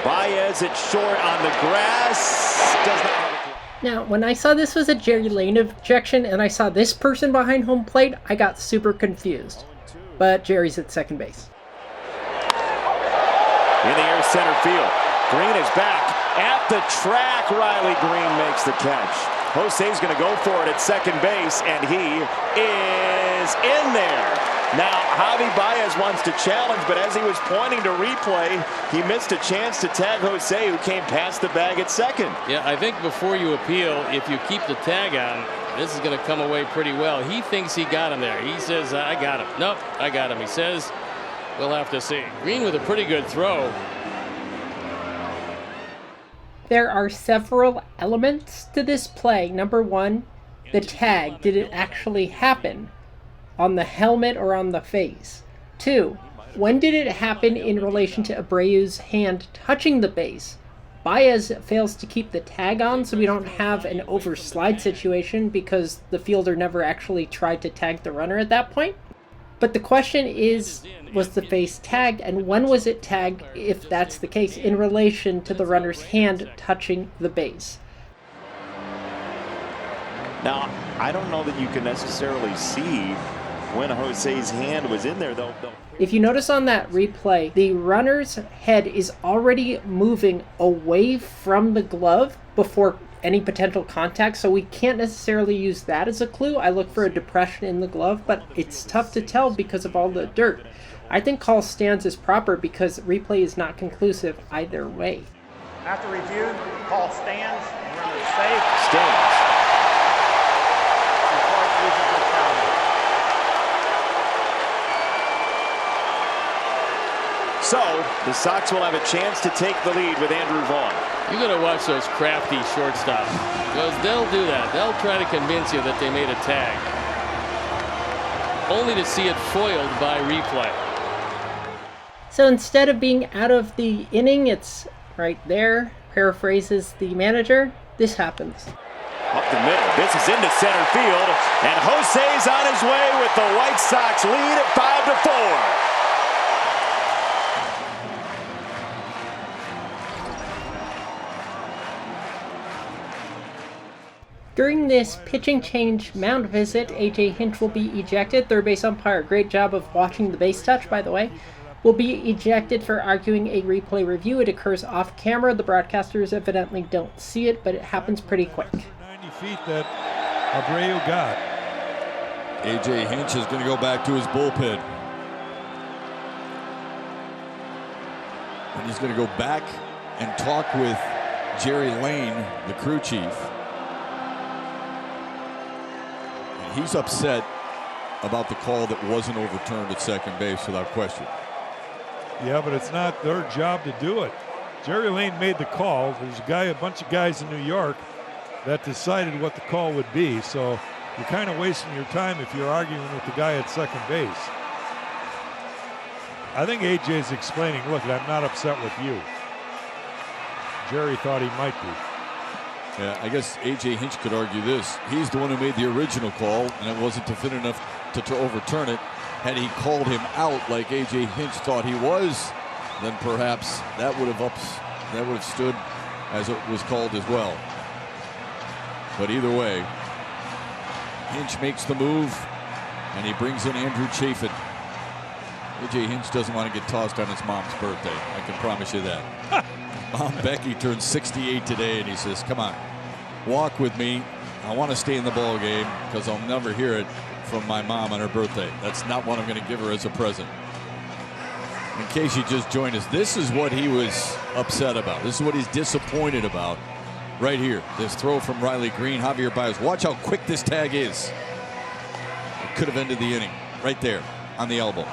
Baez, it's short on the grass. Does not have a... Now, when I saw this was a Jerry Layne ejection and I saw this person behind home plate, I got super confused. But Jerry's at second base. In the air, center field. Green is back at the track. Riley Green makes the catch. Jose's going to go for it at second base, and he is in there. Now, Javi Baez wants to challenge, but as he was pointing to replay, he missed a chance to tag Jose, who came past the bag at second. Yeah, I think before you appeal, if you keep the tag on, this is going to come away pretty well. He thinks he got him there. He says, I got him. Nope, I got him. He says, we'll have to see. Green with a pretty good throw. There are several elements to this play. Number one, the tag. Did it actually happen on the helmet or on the face? Two, when did it happen in relation to Abreu's hand touching the base? Baez fails to keep the tag on, so we don't have an overslide situation because the fielder never actually tried to tag the runner at that point. But the question is, was the face tagged, and when was it tagged, if that's the case, in relation to the runner's hand touching the base? Now, I don't know that you can necessarily see when Jose's hand was in there, though. If you notice on that replay, the runner's head is already moving away from the glove before any potential contact, so we can't necessarily use that as a clue. I look for a depression in the glove, but it's tough to tell because of all the dirt. I think call stands is proper because replay is not conclusive either way. After review, call stands. Runner safe. Stands. So, the Sox will have a chance to take the lead with Andrew Vaughn. You got to watch those crafty shortstops, because they'll do that. They'll try to convince you that they made a tag, only to see it foiled by replay. So instead of being out of the inning, it's right there. Paraphrases the manager. This happens. Up the middle. This is into center field, and Jose's on his way with the White Sox lead at 5-4. During this pitching change mound visit, Hinch will be ejected. Third base umpire, great job of watching the base touch, by the way, will be ejected for arguing a replay review. It occurs off camera. The broadcasters evidently don't see it, but it happens pretty quick. 90 feet that Abreu got. A.J. Hinch is going to go back to his bullpen. And he's going to go back and talk with Jerry Layne, the crew chief. He's upset about the call that wasn't overturned at second base without question. Yeah, but it's not their job to do it. Jerry Layne made the call. There's a bunch of guys in New York that decided what the call would be. So you're kind of wasting your time if you're arguing with the guy at second base. I think AJ is explaining, look, I'm not upset with you. Jerry thought he might be. Yeah, I guess A.J. Hinch could argue this. He's the one who made the original call, and it wasn't definitive enough to overturn it. Had he called him out like A.J. Hinch thought he was, then perhaps that would have stood as it was called as well. But either way, Hinch makes the move, and he brings in Andrew Chafin. A.J. Hinch doesn't want to get tossed on his mom's birthday. I can promise you that. Mom Becky turned 68 today, and he says, come on, walk with me. I want to stay in the ball game because I'll never hear it from my mom on her birthday. That's not what I'm going to give her as a present. In case you just joined us, this is what he was upset about. This is what he's disappointed about right here. This throw from Riley Green, Javier Baez. Watch how quick this tag is. It could have ended the inning right there on the elbow.